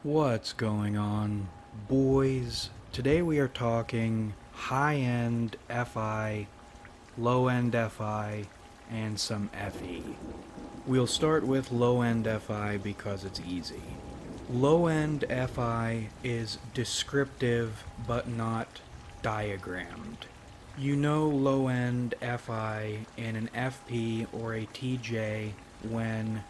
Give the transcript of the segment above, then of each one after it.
What's going on, boys? Today we are talking high-end FI, low-end FI, and some FE. We'll start with low-end FI because it's easy. Low-end FI is descriptive but not diagrammed. You know low-end FI in an FP or a TJ when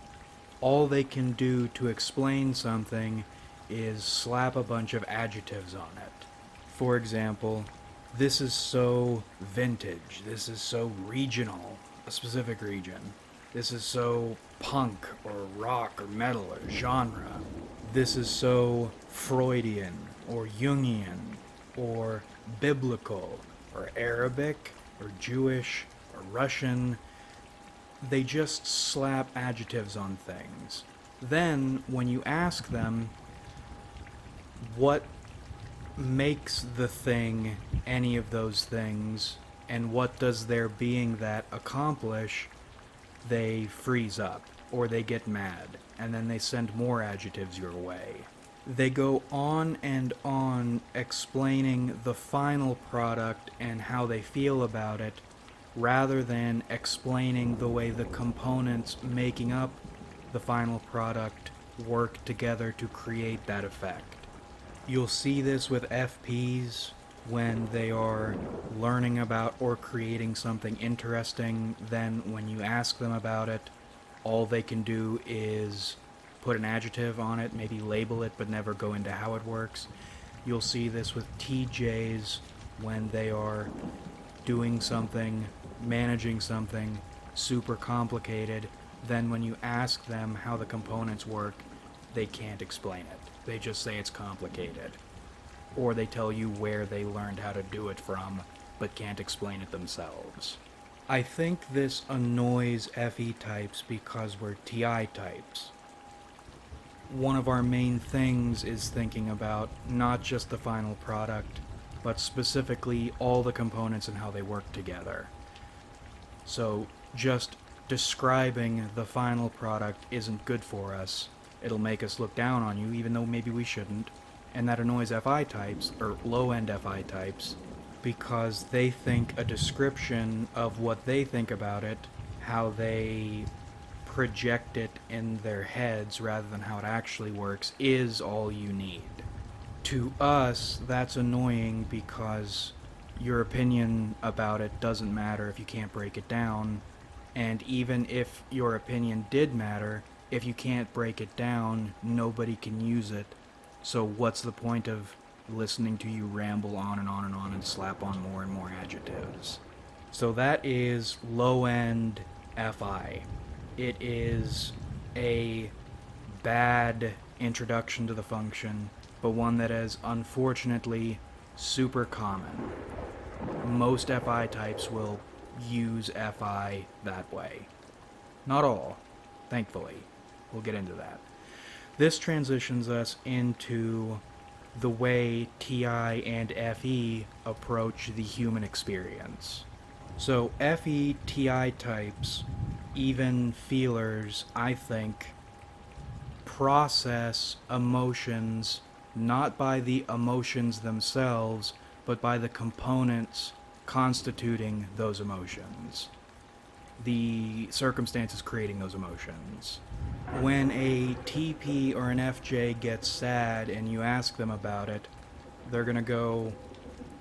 all they can do to explain something is slap a bunch of adjectives on it. For example, this is so vintage, this is so regional, a specific region. This is so punk or rock or metal or genre. This is so Freudian or Jungian or biblical or Arabic or Jewish or Russian. They just slap adjectives on things. Then, when you ask them what makes the thing any of those things, and what does their being that accomplish, they freeze up, or they get mad, and then they send more adjectives your way. They go on and on explaining the final product and how they feel about it, rather than explaining the way the components making up the final product work together to create that effect. You'll see this with FPs when they are learning about or creating something interesting. Then when you ask them about it, all they can do is put an adjective on it, maybe label it, but never go into how it works. You'll see this with TJs when they are doing something, managing something super complicated. Then when you ask them how the components work, they can't explain it. They just say it's complicated. Or they tell you where they learned how to do it from, but can't explain it themselves. I think this annoys FE types because we're TI types. One of our main things is thinking about not just the final product, but specifically all the components and how they work together. So just describing the final product isn't good for us. It'll make us look down on you, even though maybe we shouldn't. And that annoys FI types, or low-end FI types, because they think a description of what they think about it, how they project it in their heads rather than how it actually works, is all you need. To us, that's annoying because your opinion about it doesn't matter if you can't break it down, and even if your opinion did matter, if you can't break it down, nobody can use it. So what's the point of listening to you ramble on and on and on and slap on more and more adjectives? So that is low-end FI. It is a bad introduction to the function, but one that is unfortunately super common. Most FI types will use FI that way. Not all, thankfully. We'll get into that. This transitions us into the way TI and FE approach the human experience. So FE, TI types, even feelers, I think, process emotions not by the emotions themselves, but by the components constituting those emotions. The circumstances creating those emotions. When a TP or an FJ gets sad and you ask them about it, they're gonna go,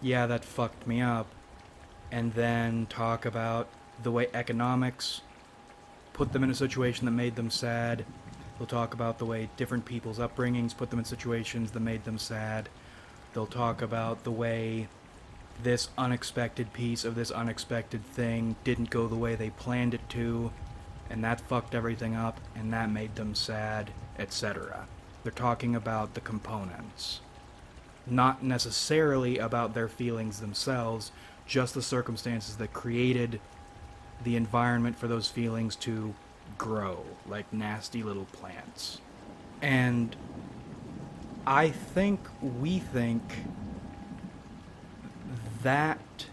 yeah, that fucked me up, and then talk about the way economics put them in a situation that made them sad. They'll talk about the way different people's upbringings put them in situations that made them sad. They'll talk about the way this unexpected piece of this unexpected thing didn't go the way they planned it to, and that fucked everything up, and that made them sad, etc. They're talking about the components. Not necessarily about their feelings themselves, just the circumstances that created the environment for those feelings to grow, like nasty little plants. And we think that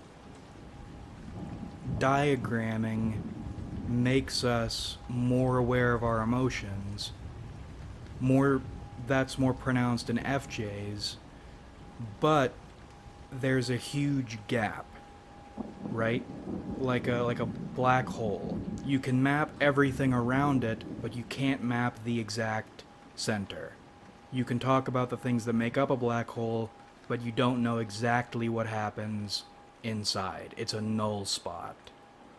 diagramming makes us more aware of our emotions, more That's more pronounced in FJs, but there's a huge gap, right? Like a black hole. You can map everything around it, but you can't map the exact center. You can talk about the things that make up a black hole, but you don't know exactly what happens inside. It's a null spot.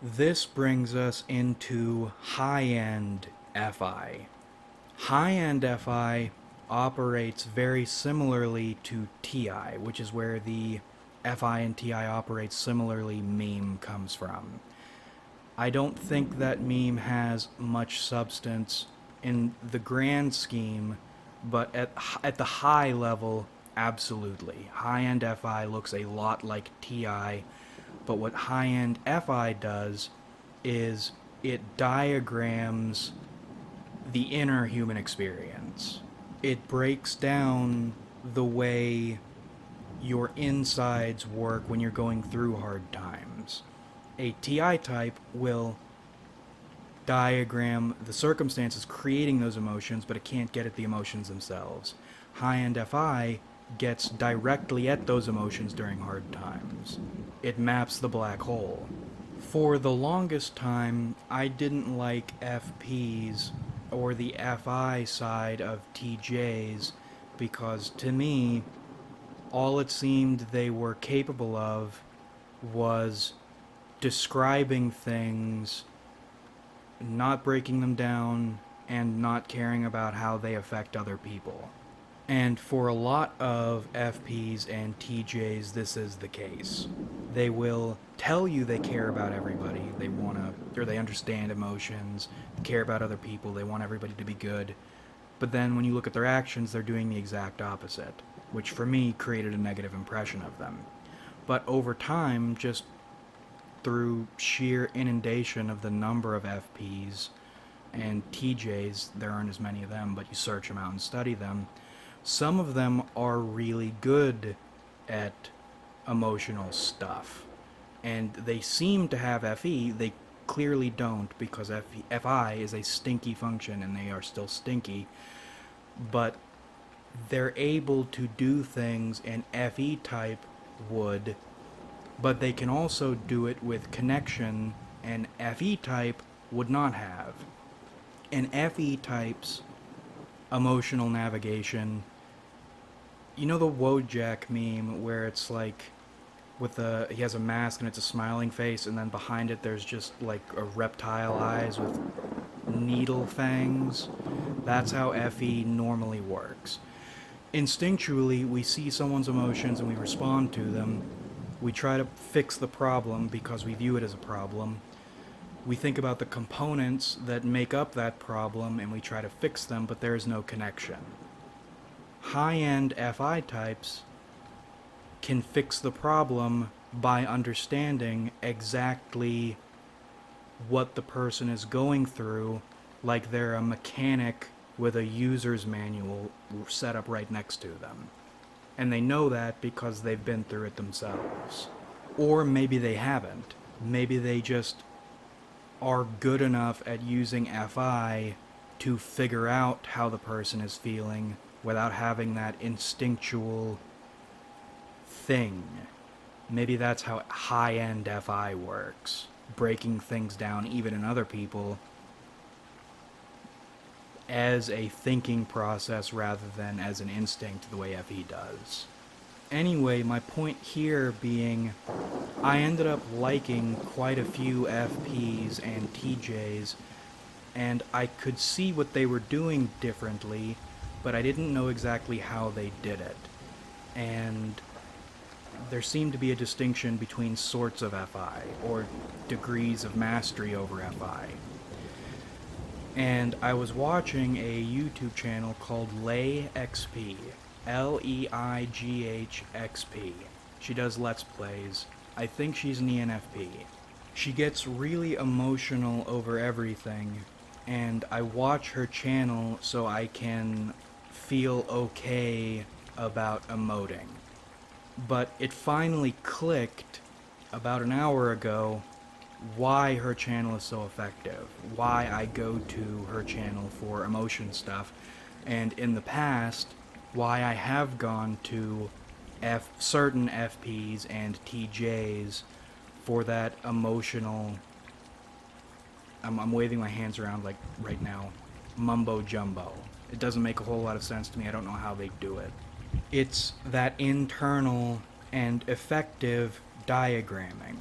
This brings us into high-end FI. High-end FI operates very similarly to TI, which is where the FI and TI operate similarly meme comes from. I don't think that meme has much substance in the grand scheme, but at the high level, absolutely. High-end FI looks a lot like TI, but what high-end FI does is it diagrams the inner human experience. It breaks down the way your insides work when you're going through hard times. A TI type will diagram the circumstances creating those emotions, but it can't get at the emotions themselves. High-end FI gets directly at those emotions during hard times. It maps the black hole. For the longest time, I didn't like FPs or the FI side of TJs because to me, all it seemed they were capable of was describing things, not breaking them down, and not caring about how they affect other people. And for a lot of FPs and TJs, this is the case. They will tell you they care about everybody, they they understand emotions, care about other people, they want everybody to be good. But then when you look at their actions, they're doing the exact opposite, which for me created a negative impression of them. But over time, just through sheer inundation of the number of FPs and TJs, there aren't as many of them, but you search them out and study them, some of them are really good at emotional stuff. And they seem to have FE, they clearly don't because FI is a stinky function and they are still stinky. But they're able to do things an FE type would, but they can also do it with connection an FE type would not have. And FE types emotional navigation, you know the Wojak meme where it's like he has a mask and it's a smiling face and then behind it there's just like a reptile eyes with needle fangs? That's how FE normally works. Instinctually, we see someone's emotions and we respond to them. We try to fix the problem because we view it as a problem. We think about the components that make up that problem and we try to fix them, but there is no connection. High-end FI types can fix the problem by understanding exactly what the person is going through, like they're a mechanic with a user's manual set up right next to them. And they know that because they've been through it themselves. Or maybe they haven't. Maybe they just are good enough at using FI to figure out how the person is feeling without having that instinctual thing. Maybe that's how high-end FI works. Breaking things down, even in other people, as a thinking process rather than as an instinct the way FE does. Anyway, my point here being, I ended up liking quite a few FPs and TJs, and I could see what they were doing differently, but I didn't know exactly how they did it. And there seemed to be a distinction between sorts of FI, or degrees of mastery over FI. And I was watching a YouTube channel called LeighXP, Leighxp. She does Let's Plays. I think she's an ENFP. She gets really emotional over everything, and I watch her channel so I can feel okay about emoting. But it finally clicked about an hour ago why her channel is so effective, why I go to her channel for emotion stuff, And in the past, why I have gone to certain FPs and TJs for that emotional, I'm waving my hands around like right now, mumbo jumbo. It doesn't make a whole lot of sense to me. I don't know how they do it. It's that internal and effective diagramming.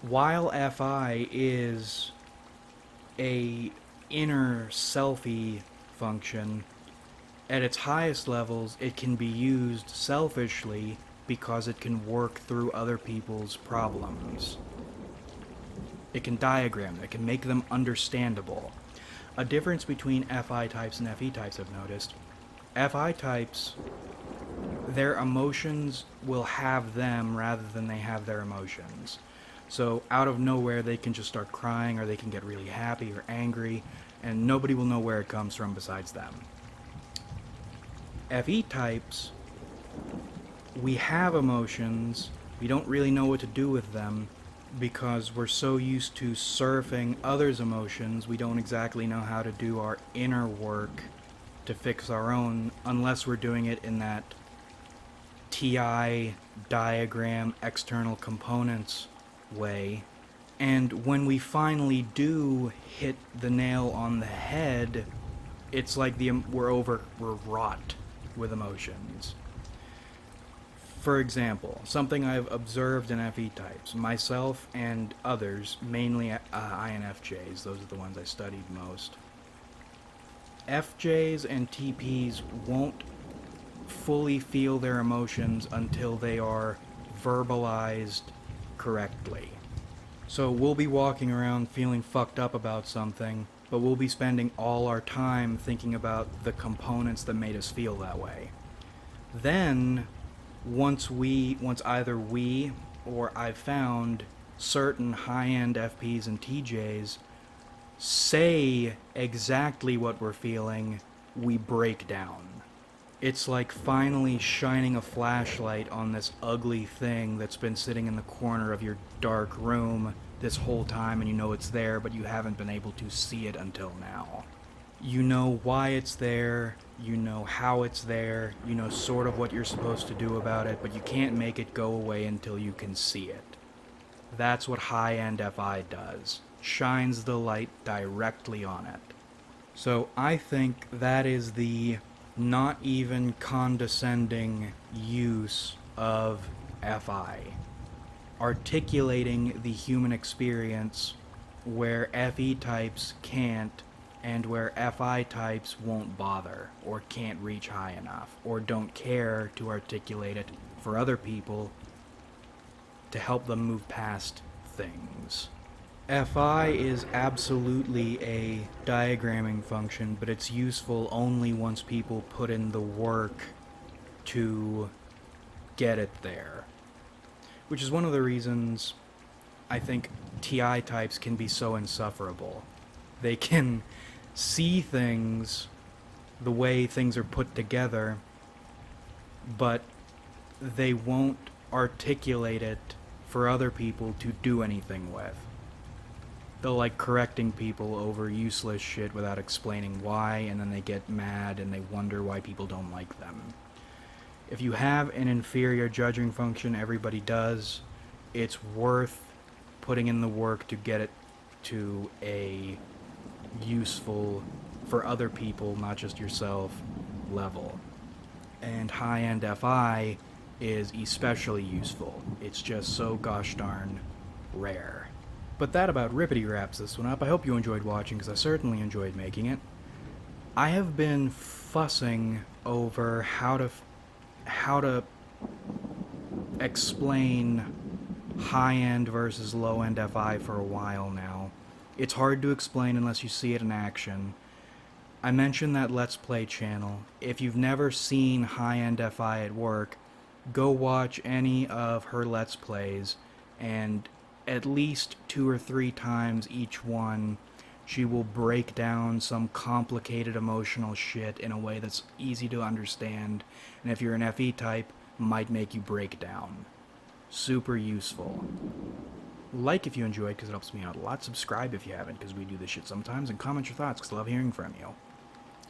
While FI is a inner selfie function, at its highest levels it can be used selfishly because it can work through other people's problems. It can diagram, it can make them understandable. A difference between FI types and FE types I've noticed. FI types, their emotions will have them rather than they have their emotions. So out of nowhere they can just start crying, or they can get really happy or angry, and nobody will know where it comes from besides them. FE types, we have emotions, we don't really know what to do with them because we're so used to surfing others' emotions, we don't exactly know how to do our inner work to fix our own unless we're doing it in that TI diagram external components way. And when we finally do hit the nail on the head, it's like we're wrought with emotions. For example, something I've observed in FE types, myself and others, mainly INFJs, those are the ones I studied most. FJs and TPs won't fully feel their emotions until they are verbalized correctly. So we'll be walking around feeling fucked up about something, but we'll be spending all our time thinking about the components that made us feel that way. Then, once either we or I've found certain high-end FPs and TJs say exactly what we're feeling, we break down. It's like finally shining a flashlight on this ugly thing that's been sitting in the corner of your dark room this whole time, and you know it's there, but you haven't been able to see it until now. You know why it's there, you know how it's there, you know sort of what you're supposed to do about it, but you can't make it go away until you can see it. That's what high-end FI does. Shines the light directly on it. So I think that is the not even condescending use of FI. Articulating the human experience where FE types can't, and where FI types won't bother, or can't reach high enough, or don't care to articulate it for other people to help them move past things. FI is absolutely a diagramming function, but it's useful only once people put in the work to get it there. Which is one of the reasons I think TI types can be so insufferable. They can see things the way things are put together, but they won't articulate it for other people to do anything with. They'll like correcting people over useless shit without explaining why, and then they get mad and they wonder why people don't like them. If you have an inferior judging function, everybody does, it's worth putting in the work to get it to a useful, for other people, not just yourself, level. And high-end FI is especially useful. It's just so gosh darn rare. But that about rippity wraps this one up. I hope you enjoyed watching, because I certainly enjoyed making it. I have been fussing over how to explain high-end versus low-end FI for a while now. It's hard to explain unless you see it in action. I mentioned that Let's Play channel. If you've never seen high-end FI at work, go watch any of her Let's Plays, and at least 2 or 3 times each one, she will break down some complicated emotional shit in a way that's easy to understand, and if you're an FE type, might make you break down. Super useful. Like if you enjoyed, because it helps me out a lot. Subscribe if you haven't, because we do this shit sometimes, and comment your thoughts, because I love hearing from you.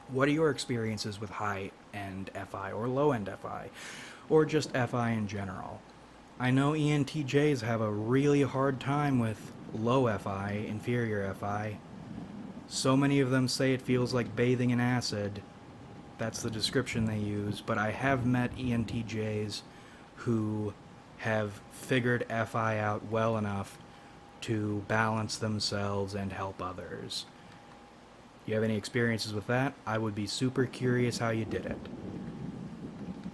What are your experiences with high-end FI or low-end FI, or just FI in general? I know ENTJs have a really hard time with low FI, inferior FI. So many of them say it feels like bathing in acid. That's the description they use, but I have met ENTJs who have figured FI out well enough to balance themselves and help others. You have any experiences with that? I would be super curious how you did it.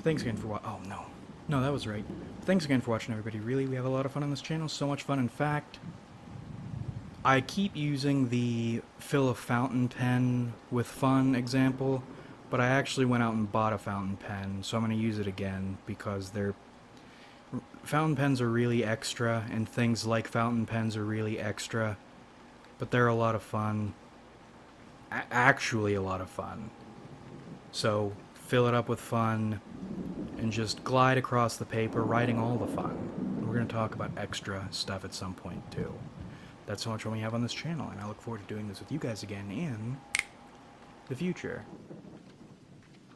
Thanks again for oh no. No, that was right. Thanks again for watching, everybody. Really, we have a lot of fun on this channel. So much fun, in fact. I keep using the fill a fountain pen with fun example, but I actually went out and bought a fountain pen, so I'm going to use it again because fountain pens are really extra, and things like fountain pens are really extra, but they're a lot of fun. Actually a lot of fun. So fill it up with fun and just glide across the paper, writing all the fun. We're going to talk about extra stuff at some point too. That's so much fun we have on this channel, and I look forward to doing this with you guys again in the future.